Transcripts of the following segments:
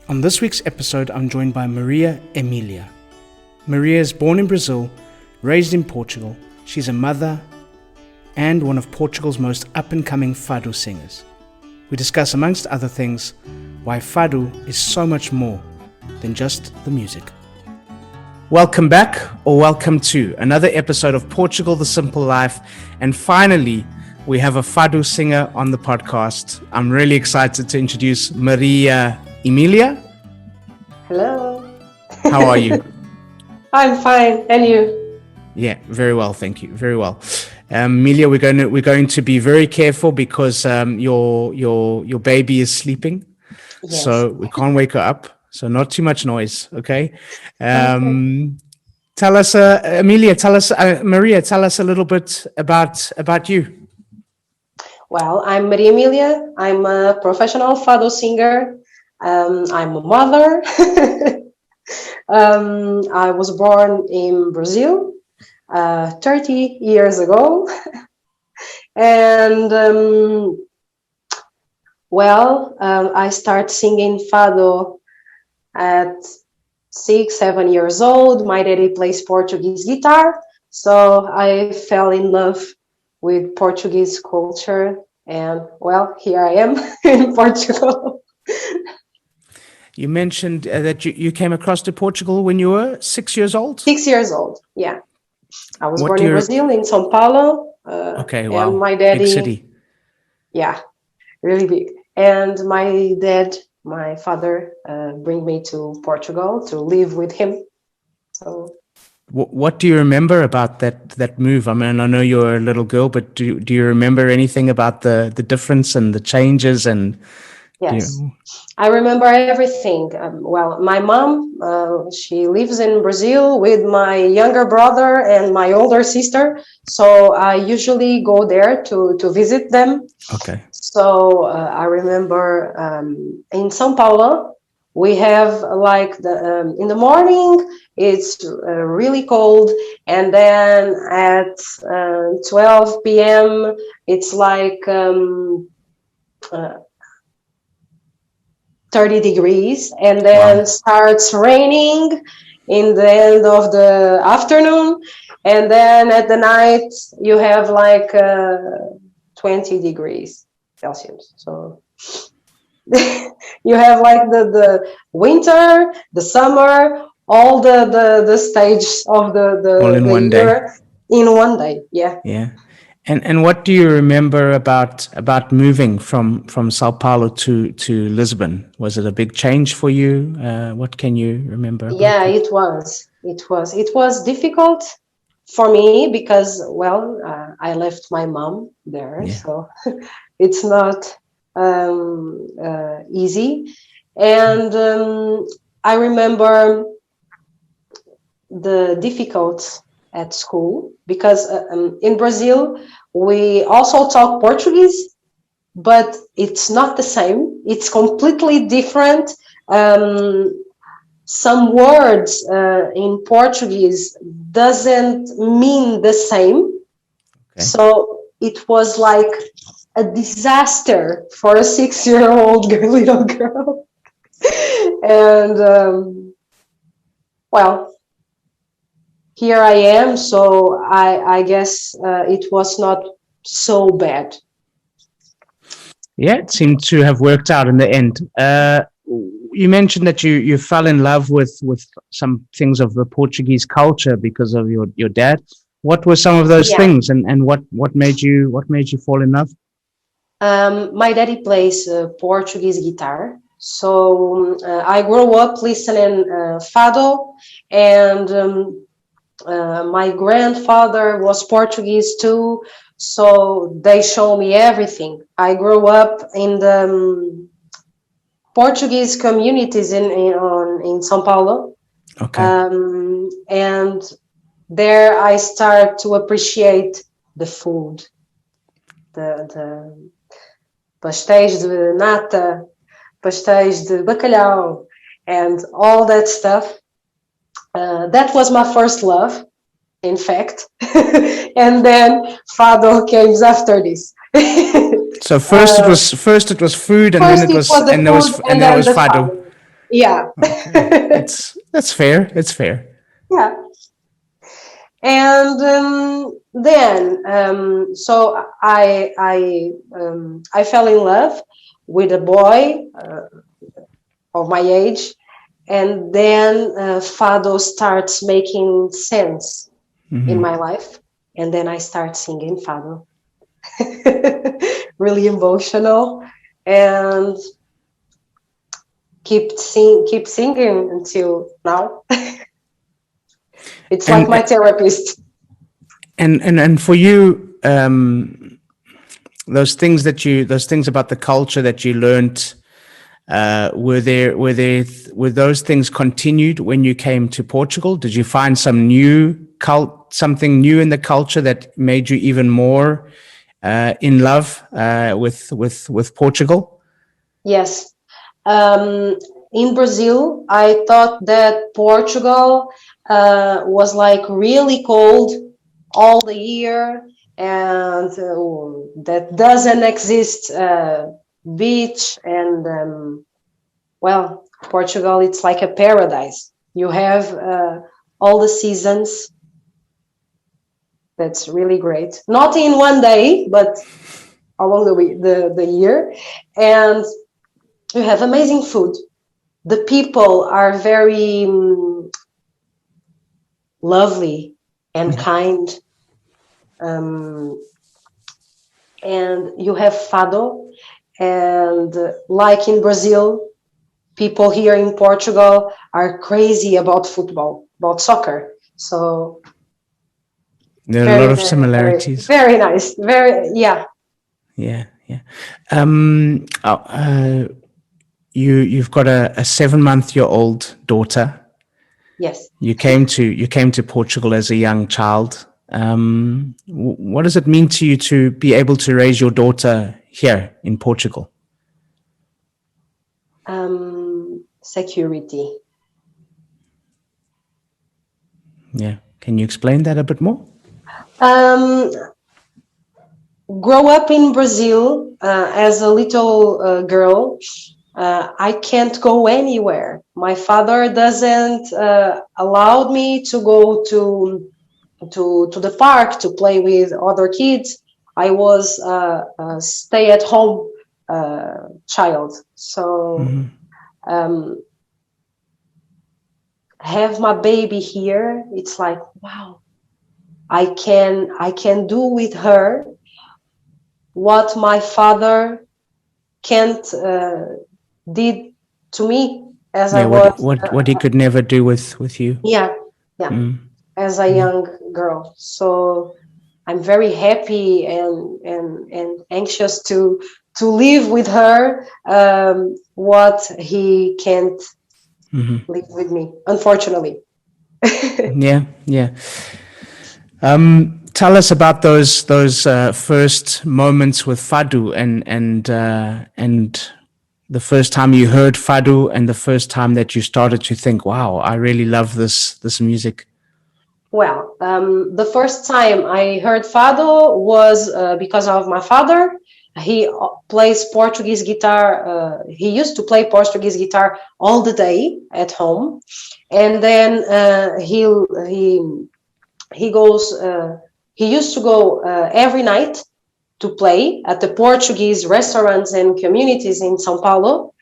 On this week's episode, I'm joined by Maria Emilia. Maria is born in Brazil, raised in Portugal. She's a mother and one of Portugal's most up-and-coming fado singers. We discuss, amongst other things, why fado is so much more than just the music. Welcome back, or welcome to another episode of Portugal, the Simple Life. And finally, we have a fado singer on the podcast. I'm really excited to introduce Maria Emilia. Hello. How are you? I'm fine. And you? Yeah, very well, thank you. Very well. Emilia, we're going to be very careful because your baby is sleeping. Yes. So we can't wake her up. So not too much noise, okay? Okay. Tell us, Maria, tell us a little bit about you. Well, I'm Maria Emilia. I'm a professional fado singer. I'm a mother. I was born in Brazil 30 years ago. And, I started singing fado at 6-7 years old. My daddy plays Portuguese guitar. So I fell in love with Portuguese culture. And, here I am in Portugal. You mentioned that you came across to Portugal when you were 6 years old? 6 years old, yeah. I was born in Brazil, in São Paulo. Okay, wow. And my daddy, big city. Yeah, really big. And my father, bring me to Portugal to live with him. So, what do you remember about that move? I mean, I know you're a little girl, but do you remember anything about the difference and the changes? And yes, I remember everything. My mom, she lives in Brazil with my younger brother and my older sister. So I usually go there to visit them. Okay. So I remember in São Paulo, we have in the morning, it's really cold. And then at 12 p.m., it's 30 degrees, and then starts raining in the end of the afternoon, and then at the night you have 20 degrees Celsius. So you have the winter, the summer, all the stage of the all in the one year day. In one day. Yeah. And what do you remember about moving from Sao Paulo to Lisbon? Was it a big change for you? What can you remember? Yeah, it was. It was difficult for me because, I left my mom there, so it's not easy. And I remember the difficult at school because in Brazil we also talk Portuguese, but it's not the same. It's completely different. Some words in Portuguese doesn't mean the same. Okay. So it was like a disaster for a 6-year-old little girl. And here I am, so I guess it was not so bad. Yeah, it seemed to have worked out in the end. You mentioned that you fell in love with some things of the Portuguese culture because of your dad. What were some of those things, and what made you fall in love? My daddy plays Portuguese guitar. So I grew up listening fado, and my grandfather was Portuguese too, so they show me everything. I grew up in the Portuguese communities in São Paulo. Okay. And there I start to appreciate the food, the pastéis de nata, pastéis de bacalhau, and all that stuff. That was my first love, in fact. And then fado came after this. So first it was food, and then it was fado. Yeah. Okay, that's fair. It's fair. Yeah. And then, so I fell in love with a boy of my age, and then Fado starts making sense in my life, and then I start singing Fado. Really emotional, and keep singing until now. It's like And my therapist. and for you, those things about the culture that you learned, were those things continued when you came to Portugal? Did you find something new in the culture that made you even more in love with Portugal? Yes. Um, in Brazil, I thought that Portugal was like really cold all the year, and that doesn't exist beach. And well, Portugal, it's like a paradise. You have all the seasons. That's really great. Not in one day, but along the year, and you have amazing food. The people are very lovely and kind. Um, and you have fado. And like in Brazil, people here in Portugal are crazy about football, about soccer. So There are a lot very, of very, very, similarities. very nice. Very, yeah. Yeah, yeah. You've got a 7-month-year-old daughter. Yes. You came to Portugal as a young child. What does it mean to you to be able to raise your daughter here in Portugal? Security. Yeah, can you explain that a bit more? Um, grow up in Brazil as a little girl. I can't go anywhere. My father doesn't allow me to go to the park to play with other kids. I was a stay-at-home child, so have my baby here. It's like, wow, I can do with her what my father can't did to me as I Yeah, was. what he could never do with you. Yeah, yeah, as a young girl. So I'm very happy and anxious to live with her what he can't live with me, unfortunately. Yeah, yeah. Tell us about those first moments with Fado and the first time you heard Fado and the first time that you started to think, "Wow, I really love this music." Well, the first time I heard Fado was because of my father. He plays Portuguese guitar. He used to play Portuguese guitar all the day at home, and then he goes. He used to go every night to play at the Portuguese restaurants and communities in São Paulo.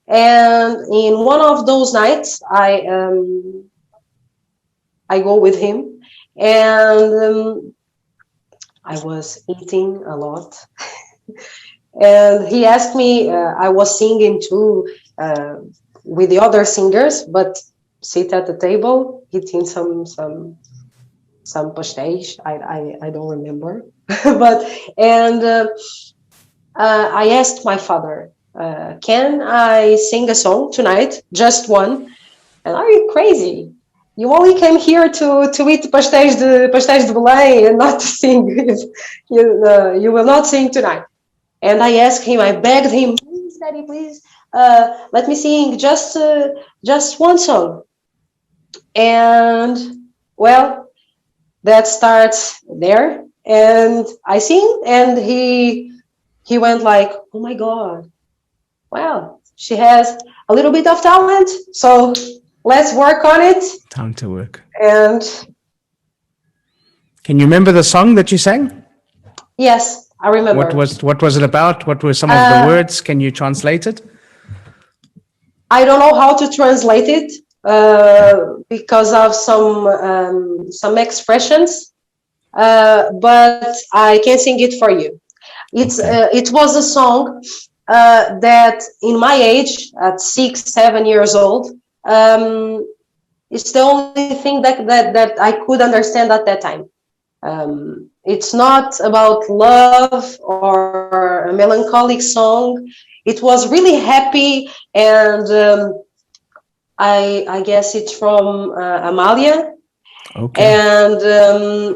And in one of those nights, I go with him, and I was eating a lot. And he asked me, I was singing too with the other singers, but sit at the table eating some pastéis. I don't remember, but and I asked my father, can I sing a song tonight? Just one. And are you crazy? You only came here to eat pastéis de Belém and not to sing. You will not sing tonight. And I asked him, I begged him, please, Daddy, please, let me sing just one song. And well, that starts there. And I sing, and he went like, oh my God, wow, she has a little bit of talent. So let's work on it. Time to work. And Can you remember the song that you sang? yes, I remember. What was it about? What were some of the words? Can you translate it? I don't know how to translate it because of some expressions, but I can sing it for you. It was a song that, in my age, at 6, 7 years old, it's the only thing that I could understand at that time. It's not about love or a melancholic song. It was really happy, and I guess it's from Amália, and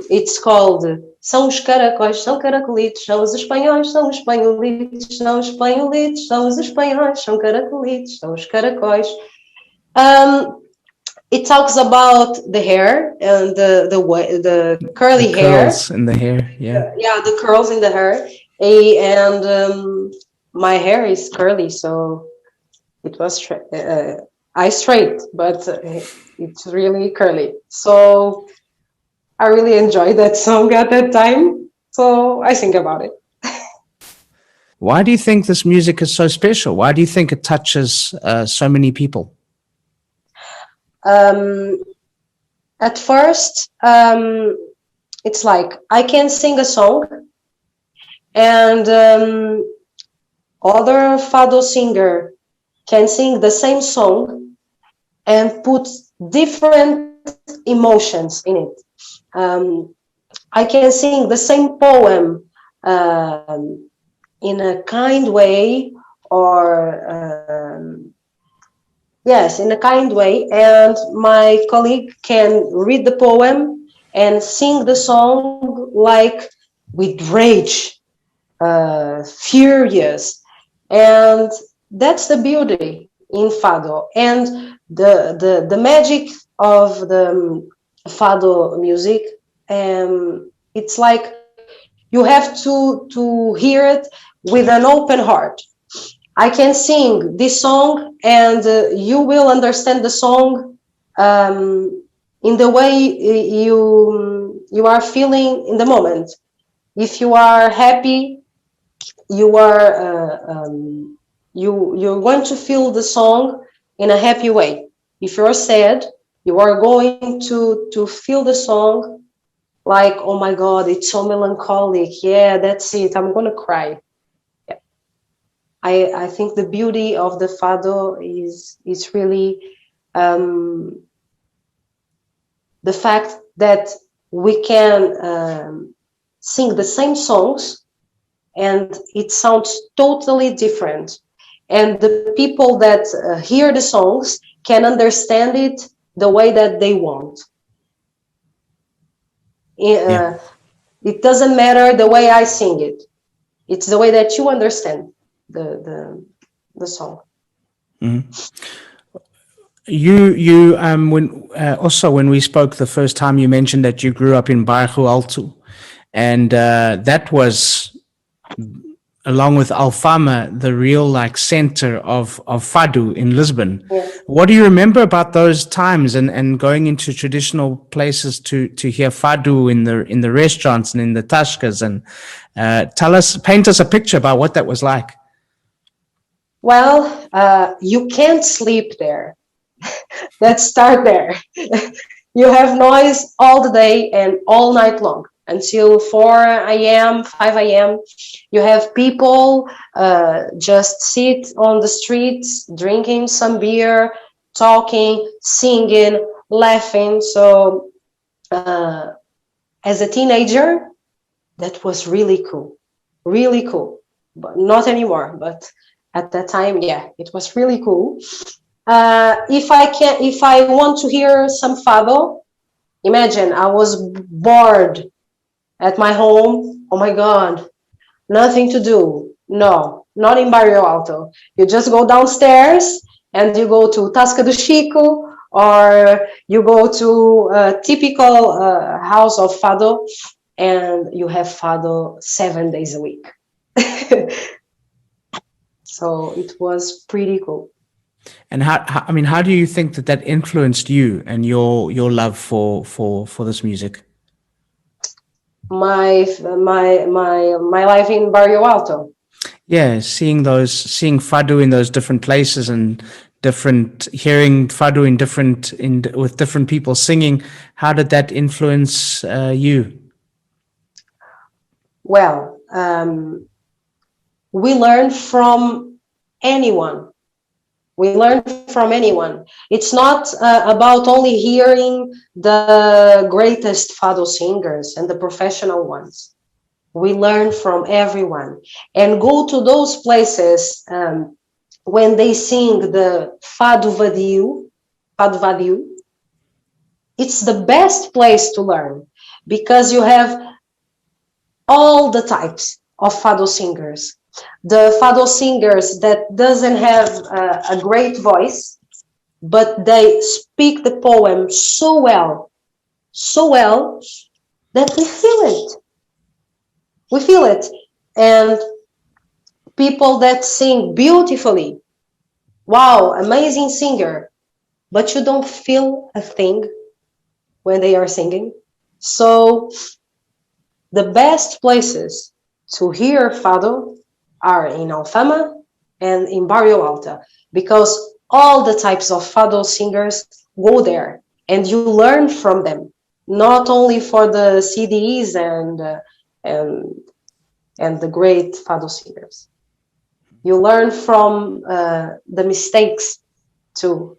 it's called São os caracóis, são caracolitos, são os espanhóis, são os espanholitos, são os espanholitos, são os espanhóis, são caracolitos, são os caracóis. It talks about the hair and the curly hair. Curls in the hair, yeah. Yeah, the curls in the hair. And my hair is curly, so it was I straight, but it's really curly. So I really enjoyed that song at that time. So I think about it. Why do you think this music is so special? Why do you think it touches so many people? At first, it's like I can sing a song, and other fado singer can sing the same song and put different emotions in it. I can sing the same poem in a kind way, or yes, in a kind way, and my colleague can read the poem and sing the song like with rage, furious, and that's the beauty in fado. And the magic of the fado music, it's like you have to hear it with an open heart. I can sing this song, and you will understand the song in the way you are feeling in the moment. If you are happy, you want to feel the song in a happy way. If you're sad, you are going to feel the song like, oh my God, it's so melancholic. Yeah, that's it. I'm gonna cry. I think the beauty of the fado is really the fact that we can sing the same songs and it sounds totally different. And the people that hear the songs can understand it the way that they want. It doesn't matter the way I sing it. It's the way that you understand the song. Mm-hmm. You when also when we spoke the first time, you mentioned that you grew up in Bahia Alto, and that was, along with Alfama, the real like center of fado in Lisbon. Yes. What do you remember about those times and going into traditional places to hear fado in the restaurants and in the tascas, and paint us a picture about what that was like? Well, you can't sleep there. Let's start there. You have noise all the day and all night long until 4 a.m., 5 a.m. You have people just sit on the streets, drinking some beer, talking, singing, laughing. So as a teenager, that was really cool, but not anymore. But at that time, yeah, it was really cool. If I want to hear some fado, imagine I was bored at my home. Oh my God, nothing to do. No, not in Bahia Alto. You just go downstairs and you go to Tasca do Chico, or you go to a typical house of fado, and you have fado 7 days a week. So it was pretty cool. And I mean, how do you think that that influenced you and your love for this music? My life in Barrio Alto. Yeah, seeing fado in those different places and hearing fado in with different people singing. How did that influence you? Well, we learn from anyone. We learn from anyone. It's not about only hearing the greatest fado singers and the professional ones. We learn from everyone and go to those places when they sing the fado vadio. It's the best place to learn because you have all the types of fado singers. The fado singers that doesn't have a great voice, but they speak the poem so well that we feel it. We feel it. And people that sing beautifully, wow, amazing singer, but you don't feel a thing when they are singing. So the best places to hear fado are in Alfama and in Barrio Alta, because all the types of fado singers go there and you learn from them, not only for the CDs and and the great fado singers. You learn from the mistakes too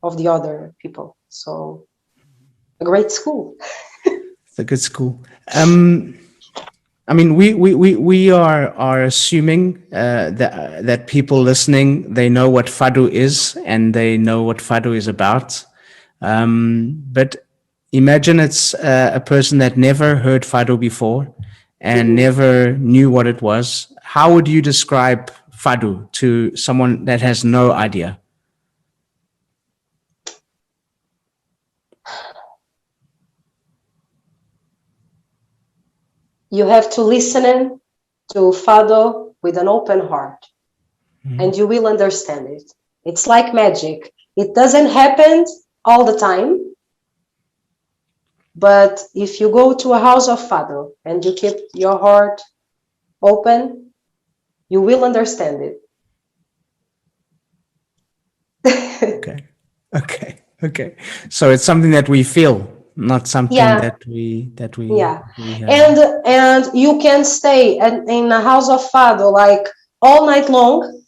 of the other people. So a great school. It's a good school. I mean, we are assuming that people listening, they know what fado is and they know what fado is about. But imagine it's a person that never heard fado before and never knew what it was. How would you describe fado to someone that has no idea? You have to listen to fado with an open heart, and you will understand it. It's like magic. It doesn't happen all the time, but if you go to a house of fado and you keep your heart open, you will understand it. Okay. Okay. So it's something that we feel, not something Yeah, that we yeah. And you can stay in a house of fado like all night long,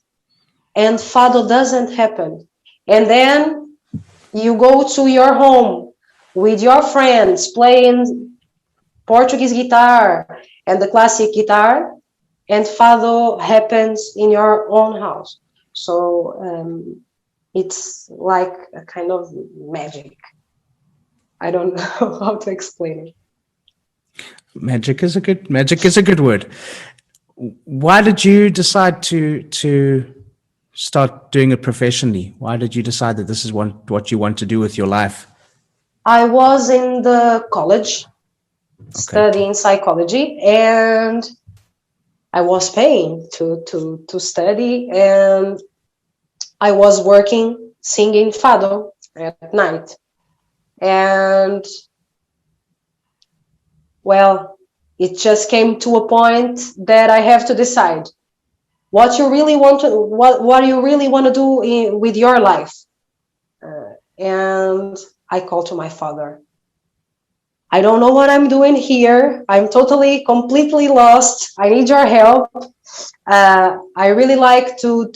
and fado doesn't happen. And then you go to your home with your friends playing Portuguese guitar and the classic guitar, and fado happens in your own house. So it's like a kind of magic. I don't know how to explain it. Magic is a good word. Why did you decide to start doing it professionally? Why did you decide that this is what you want to do with your life? I was in the college Okay. studying psychology, and I was paying to study, and I was working singing fado at night. And well, it just came to a point that I have to decide what you really want to what you really want to do with your life. And I called to my father. I don't know what I'm doing here. I'm totally, completely lost. I need your help. I really like to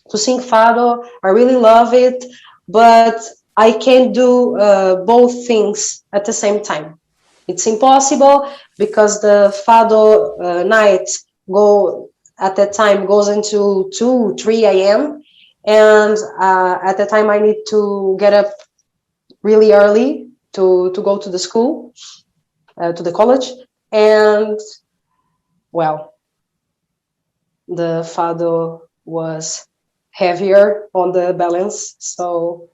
sing fado. I really love it, but I can't do both things at the same time. It's impossible because the fado night go at that time goes into 2, 3 a.m. And at the time I need to get up really early to go to the school, to the college. And well, the fado was heavier on the balance. So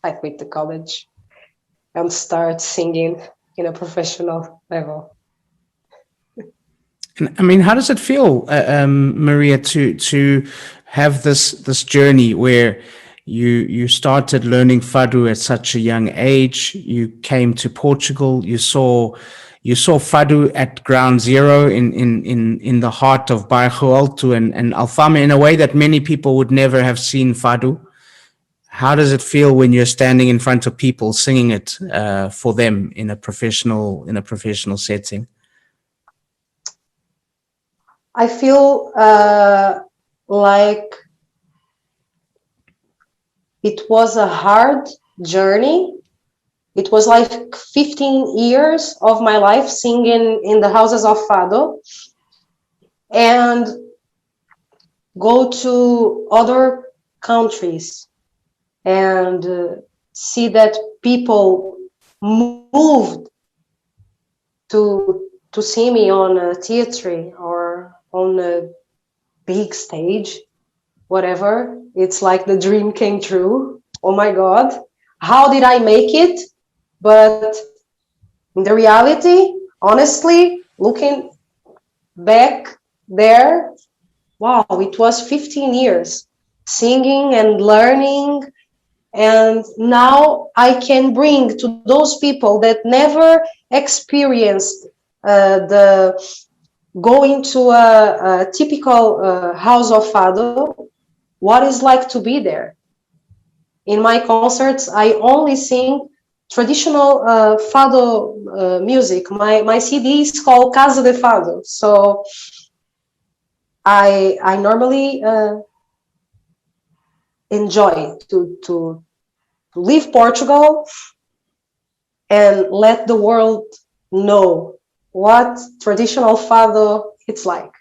I quit the college and start singing in a professional level. And I mean, how does it feel, Maria, to have this journey where you started learning fado at such a young age. You came to Portugal. You saw fado at ground zero in the heart of Bahia Alto and Alfama in a way that many people would never have seen fado. How does it feel when you're standing in front of people singing it for them in a professional setting? I feel like it was a hard journey. It was like 15 years of my life singing in the houses of Fado and go to other countries and see that people moved to see me on a theater or on a big stage, whatever. It's like the dream came true. Oh my God, how did I make it? But in the reality, honestly, looking back there, wow, it was 15 years singing and learning. And now I can bring to those people that never experienced the going to a typical house of Fado, what it's like to be there. In my concerts, I only sing traditional Fado music. My CD is called Casa de Fado. So I normally enjoy to leave Portugal and let the world know what traditional Fado it's like.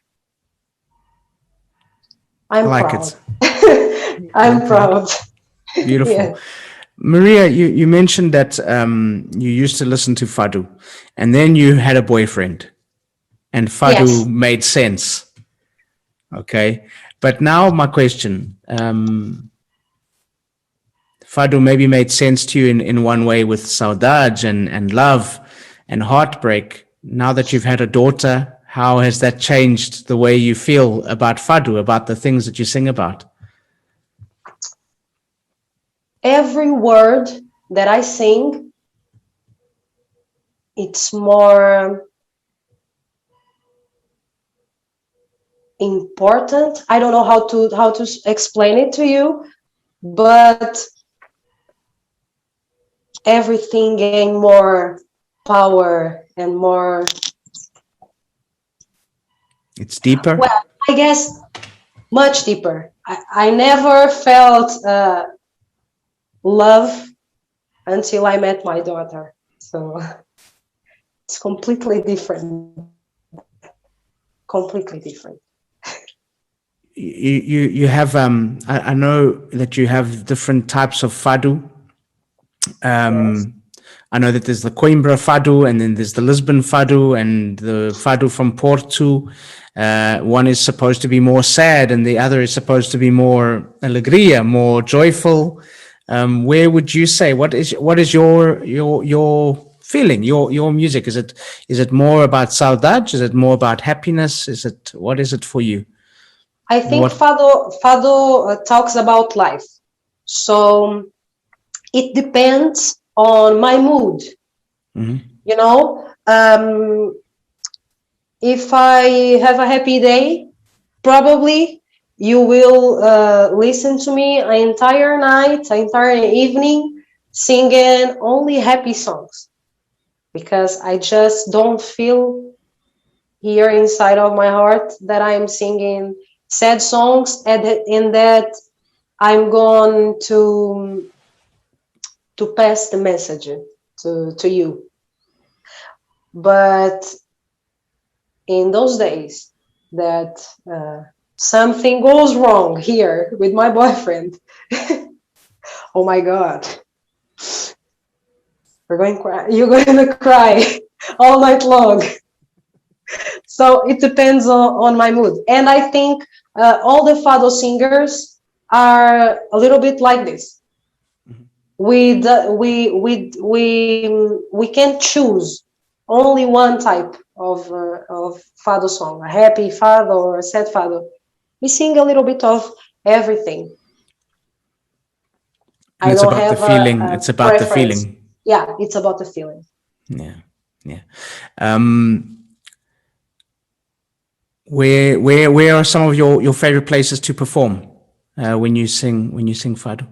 I'm Like proud. it. I'm proud. Beautiful. Yeah. Maria, you mentioned that you used to listen to fado, and then you had a boyfriend, and fado Yes. made sense. Okay, but now my question: fado maybe made sense to you in one way with saudade and love and heartbreak. Now that you've had a daughter, how has that changed the way you feel about fado, about the things that you sing about? Every word that I sing, it's more important. I don't know how to explain it to you, but everything gained more power and more. It's deeper. Well, I guess much deeper. I never felt love until I met my daughter. So it's completely different. Completely different. You have I know that you have different types of fado. Yes. I know that there's the Coimbra fado, and then there's the Lisbon fado, and the fado from Porto. One is supposed to be more sad, and the other is supposed to be more alegria, more joyful. Where would you say what is your feeling, your music? Is it more about saudade? Is it more about happiness? What is it for you? I And think what Fado talks about life. So it depends on my mood. Mhm. You know, if I have a happy day, probably you will listen to me an entire night, an entire evening, singing only happy songs because I just don't feel here inside of my heart that I'm singing sad songs and in that I'm going to pass the message to you. But in those days that something goes wrong here with my boyfriend, oh my God, you're going to cry all night long. So it depends on my mood. And I think all the Fado singers are a little bit like this. We can't choose only one type of Fado song, a happy Fado or a sad Fado. We sing a little bit of everything. And I it's don't about the have feeling. a It's about the preference. feeling. Yeah, it's about the feeling. Yeah, yeah. Where are some of your favorite places to perform when you sing fado?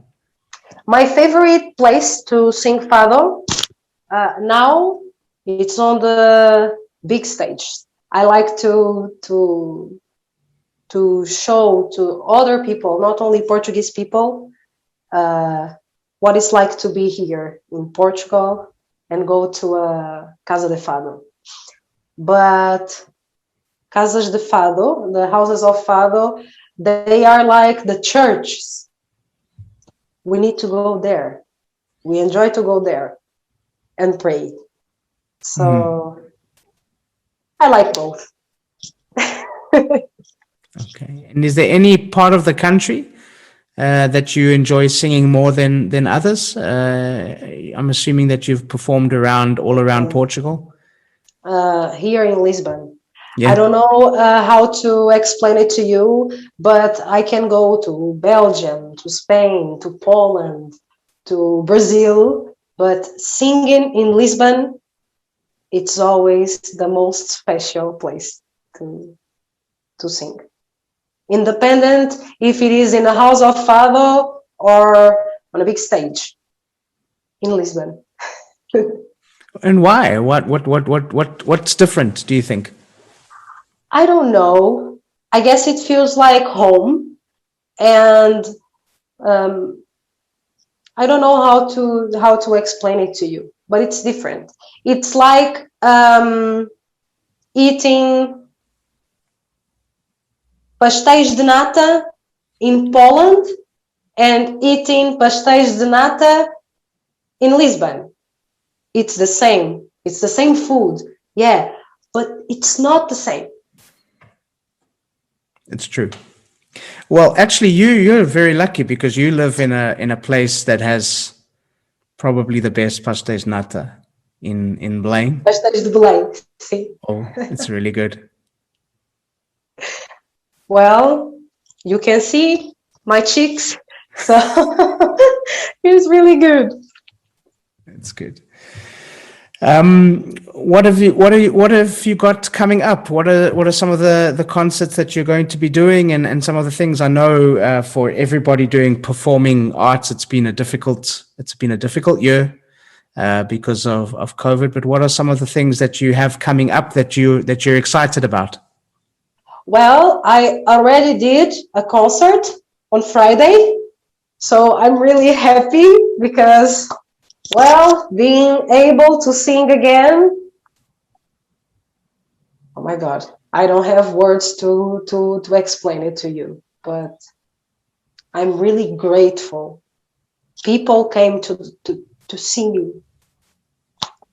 My favorite place to sing fado now, it's on the big stage. I like to show to other people, not only Portuguese people, what it's like to be here in Portugal and go to a Casa de Fado. But Casas de Fado, the houses of Fado, they are like the churches. We need to go there. We enjoy to go there and pray. So I like both. Okay. And is there any part of the country that you enjoy singing more than others? I'm assuming that you've performed all around Portugal. Here in Lisbon. I Yeah. don't know how to explain it to you, but I can go to Belgium, to Spain, to Poland, to Brazil, but singing in Lisbon, it's always the most special place to sing. Independent if it is in a house of fado or on a big stage in Lisbon. And why? What's different, do you think? I don't know. I guess it feels like home, and I don't know how to explain it to you, but it's different. It's like eating pastéis de nata in Poland and eating pastéis de nata in Lisbon. It's the same. It's the same food. Yeah, but it's not the same. It's true. Well, actually, you're very lucky because you live in a place that has probably the best pastéis nata in Belém. Pastéis de Belém, sim. Oh, it's really good. Well, you can see my cheeks, so it's really good. It's good. What have you got coming up? What are some of the concerts that you're going to be doing and some of the things? I know for everybody doing performing arts, it's been a difficult year because of COVID. But what are some of the things that you have coming up that you're excited about? Well, I already did a concert on Friday, so I'm really happy because, well, being able to sing again, oh my God, I don't have words to explain it to you, but I'm really grateful. People came to see me.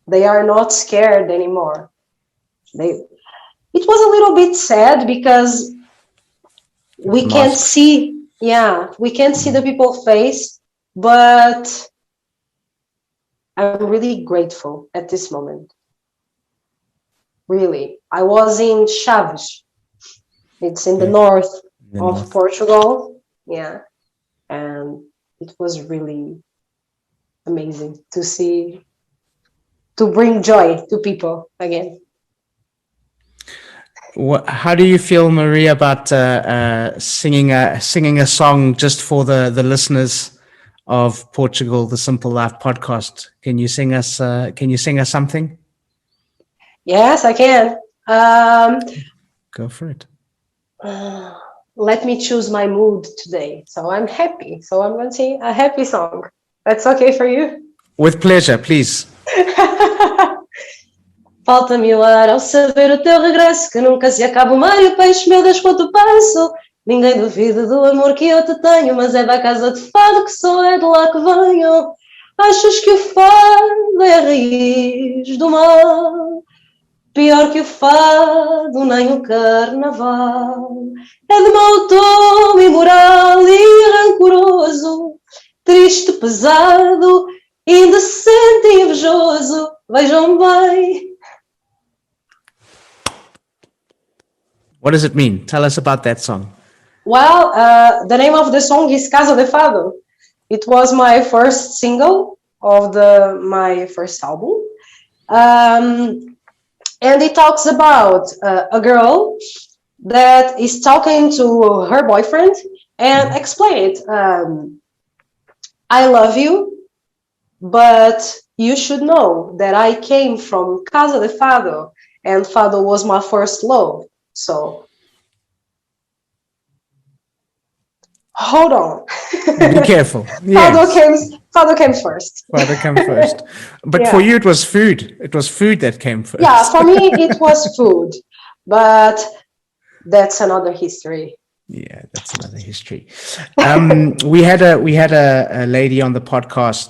They are not scared anymore. It was a little bit sad because we can't see, we can't see the people's face, but I'm really grateful at this moment. Really. I was in Chaves. It's in the north of Portugal. Yeah. And it was really amazing to bring joy to people again. How do you feel, Maria, about singing a song just for the listeners of Portugal, the Simple Life podcast? Can you sing us something? Yes, I can. Go for it. Let me choose my mood today. So I'm happy. So I'm going to sing a happy song. That's okay for you? With pleasure, please. Falta-me o ar ao saber o teu regresso, que nunca se acaba o mar e o peixe, meu Deus, quanto passo. Ninguém duvida do amor que eu te tenho, mas é da casa de fado que sou, é de lá que venho. Achas que o fado é a raiz do mal? Pior que o fado, nem o carnaval. É de mau tom, imoral e rancoroso, triste, pesado, indecente e invejoso. Vejam bem. What does it mean? Tell us about that song. Well, the name of the song is Casa de Fado. It was my first single of my first album. And it talks about a girl that is talking to her boyfriend and explain it. I love you, but you should know that I came from Casa de Fado, and Fado was my first love. So hold on. Be careful. Yes. Fado came first. Fado came first. But Yeah. for you, it was food. It was food that came first. Yeah, for me, it was food. But that's another history. Yeah, that's another history. We had a lady on the podcast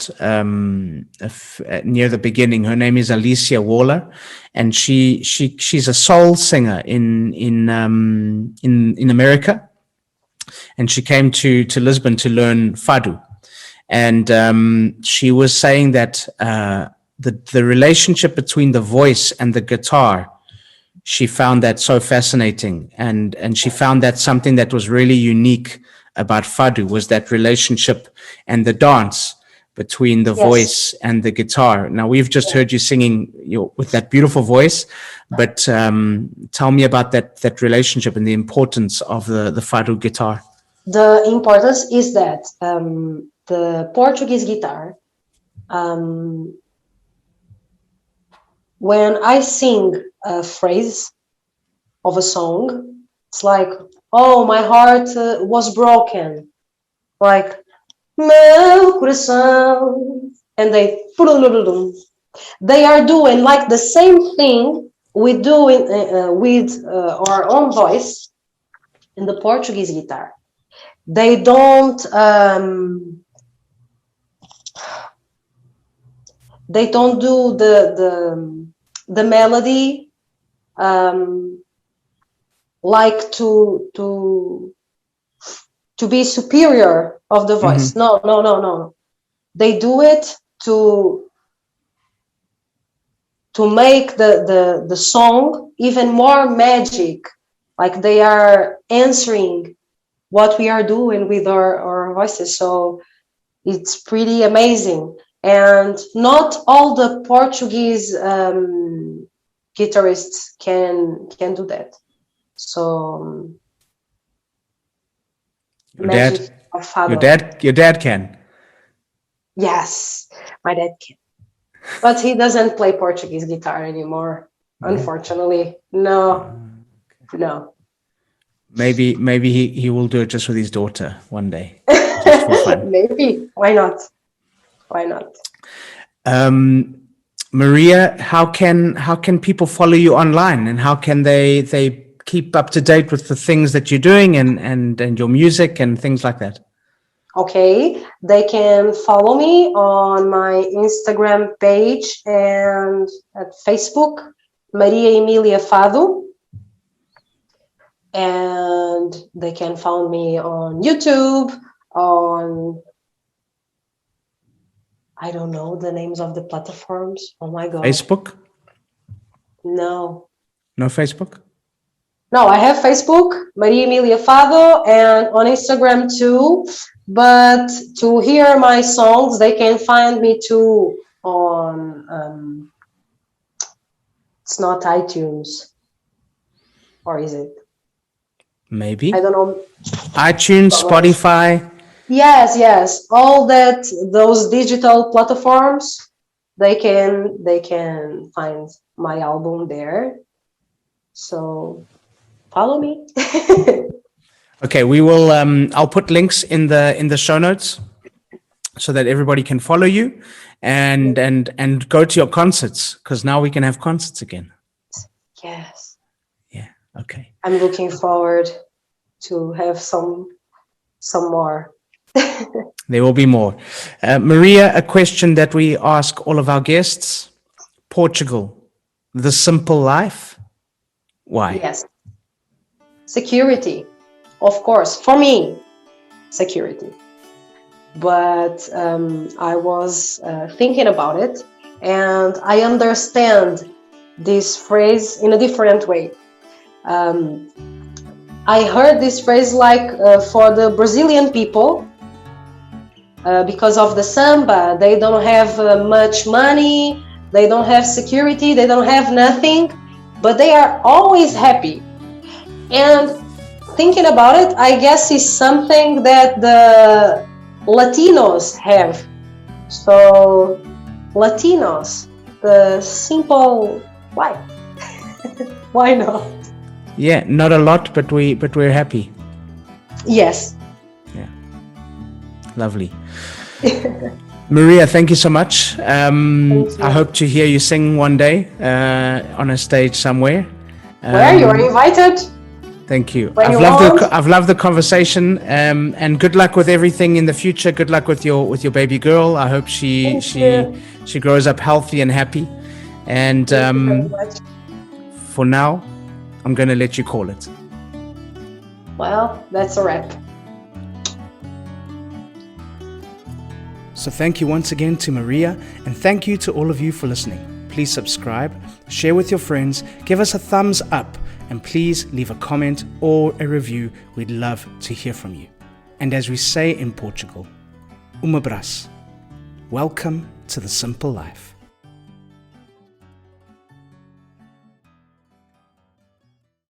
near the beginning. Her name is Alicia Waller, and she's a soul singer in America, and she came to Lisbon to learn fado, and she was saying that the relationship between the voice and the guitar, she found that so fascinating, and she found that something that was really unique about fado was that relationship and the dance between the voice and the guitar. Now, we've just heard you singing with that beautiful voice, but tell me about that relationship and the importance of the fado guitar. The importance is that the Portuguese guitar, when I sing a phrase of a song, it's like, oh, my heart was broken. Like, meu coração. And they are doing like the same thing we do with our own voice in the Portuguese guitar. They don't do the melody like to be superior of the voice. Mm-hmm. No. They do it to make the song even more magic. Like they are answering what we are doing with our voices. So it's pretty amazing. And not all the Portuguese guitarists can do that. So your dad can. Yes, my dad can, but he doesn't play Portuguese guitar anymore. Unfortunately, no. Maybe he will do it just with his daughter one day, just for fun. Maybe. Why not? Maria, how can people follow you online, and how can they keep up to date with the things that you're doing and your music and things like that? Okay, they can follow me on my Instagram page and at Facebook, Maria Emilia Fado. And they can find me on YouTube, on, I don't know the names of the platforms. Oh my God. Facebook? No. No Facebook? No, I have Facebook, Maria Emilia Fado, and on Instagram too. But to hear my songs, they can find me too on, it's not iTunes. Or is it? Maybe. I don't know. iTunes, Spotify. Yes. All those digital platforms, they can find my album there. So follow me. Okay, we will. I'll put links in the show notes so that everybody can follow you and go to your concerts, because now we can have concerts again. Yes. Yeah. Okay. I'm looking forward to have some more. There will be more. Maria, a question that we ask all of our guests: Portugal, the simple life. Why? Yes. Security, of course. For me, security. But I was thinking about it, and I understand this phrase in a different way. I heard this phrase like for the Brazilian people, because of the samba, they don't have much money, they don't have security, they don't have nothing, but they are always happy. And thinking about it, I guess it's something that the Latinos have. So, Latinos, the simple life. Why not? Yeah, not a lot, but we're happy. Yes. Yeah. Lovely. Maria, thank you so much. I hope to hear you sing one day on a stage somewhere. Where you are invited. Thank you. When I've loved the conversation, and good luck with everything in the future. Good luck with your baby girl. I hope she grows up healthy and happy. And Thank you very much. for now, I'm going to let you call it. Well, that's a wrap. So thank you once again to Maria, and thank you to all of you for listening. Please subscribe, share with your friends, give us a thumbs up, and please leave a comment or a review. We'd love to hear from you. And as we say in Portugal, um abraço. Welcome to the simple life.